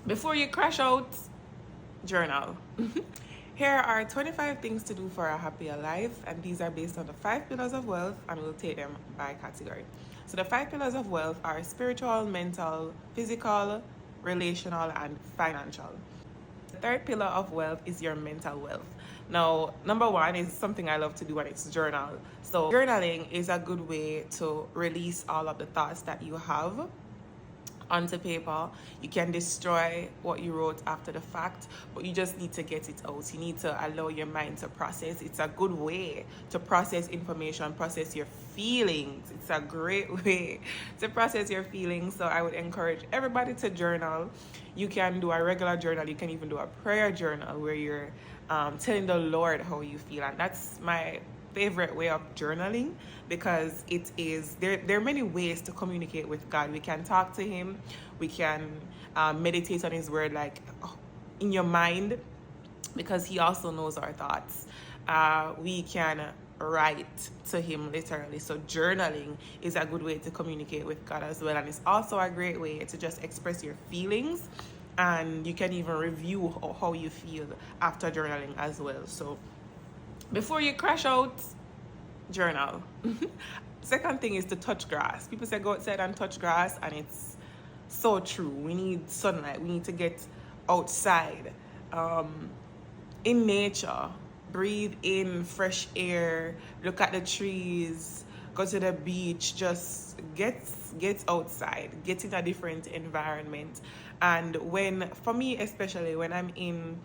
Before you crash out, journal. Here are 25 things to do for a happier life, and these are based on the 5 pillars of wealth, and we'll take them by category. So, the 5 pillars of wealth are spiritual, mental, physical, relational, and financial. The third pillar of wealth is your mental wealth. Now, number one is something I love to do, and it's journal. So, journaling is a good way to release all of the thoughts that you have onto paper. You can destroy what you wrote after the fact, but you just need to get it out. You need to allow your mind to process. It's a good way to process information, process your feelings. It's a great way to process your feelings. So I would encourage everybody to journal. You can do a regular journal, you can even do a prayer journal where you're telling the Lord how you feel, and that's my favorite way of journaling, because it is there are many ways to communicate with God. We can talk to him, we can meditate on his word, like in your mind, because he also knows our thoughts. We can write to him literally. So journaling is a good way to communicate with God as well, and it's also a great way to just express your feelings, and you can even review how you feel after journaling as well. So before you crash out, journal. Second thing is to touch grass. People say go outside and touch grass, and it's so true. We need sunlight. We need to get outside, in nature, breathe in fresh air, look at the trees, go to the beach, just get outside, get in a different environment. And when, for me especially, when I'm in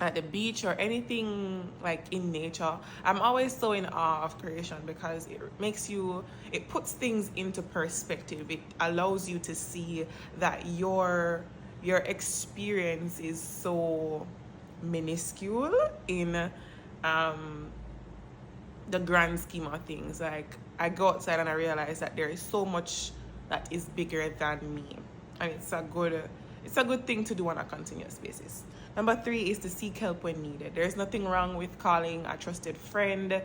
at the beach or anything like in nature, I'm always so in awe of creation, because it puts things into perspective. It allows you to see that your experience is so minuscule in the grand scheme of things. Like, I go outside and I realize that there is so much that is bigger than me, and it's a good thing to do on a continuous basis. Number 3 is to seek help when needed. There's nothing wrong with calling a trusted friend,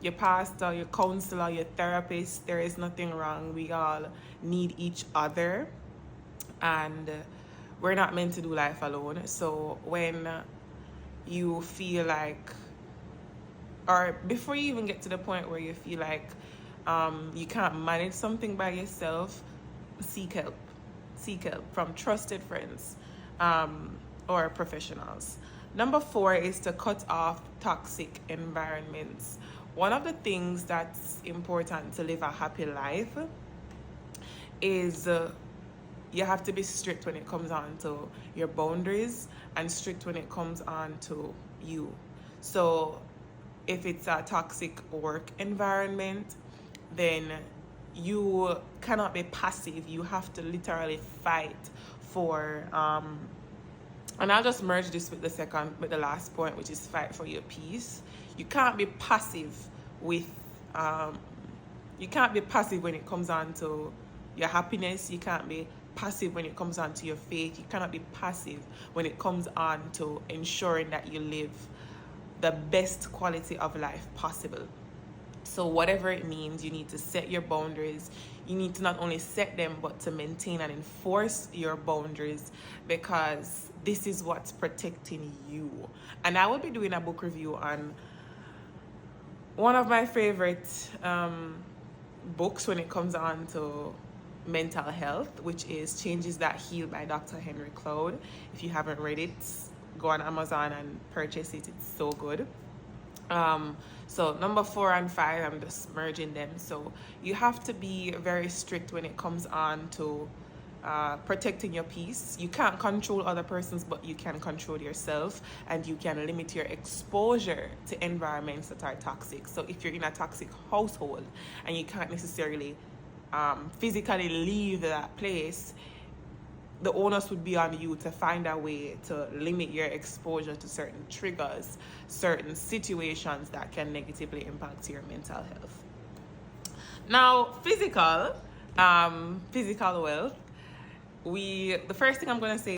your pastor, your counselor, your therapist. There is nothing wrong. We all need each other, and we're not meant to do life alone. So when you feel like, or before you even get to the point where you feel like you can't manage something by yourself, seek help. Seek help from trusted friends or professionals. Number 4 is to cut off toxic environments. One of the things that's important to live a happy life is you have to be strict when it comes on to your boundaries, and strict when it comes on to you. So if it's a toxic work environment, then you cannot be passive. You have to literally fight for and I'll just merge this with the last point, which is fight for your peace. You can't be passive when it comes on to your happiness. You can't be passive when it comes on to your faith. You cannot be passive when it comes on to ensuring that you live the best quality of life possible. So whatever it means, you need to set your boundaries. You need to not only set them, but to maintain and enforce your boundaries, because this is what's protecting you. And I will be doing a book review on one of my favorite books when it comes on to mental health, which is Changes That Heal by Dr. Henry Cloud. If you haven't read it, go on Amazon and purchase it. It's so good. So number 4 and 5, I'm just merging them. So you have to be very strict when it comes on to protecting your peace. You can't control other persons, but you can control yourself, and you can limit your exposure to environments that are toxic. So if you're in a toxic household and you can't necessarily physically leave that place, the onus would be on you to find a way to limit your exposure to certain triggers, certain situations that can negatively impact your mental health. Now, physical wealth. The first thing I'm going to say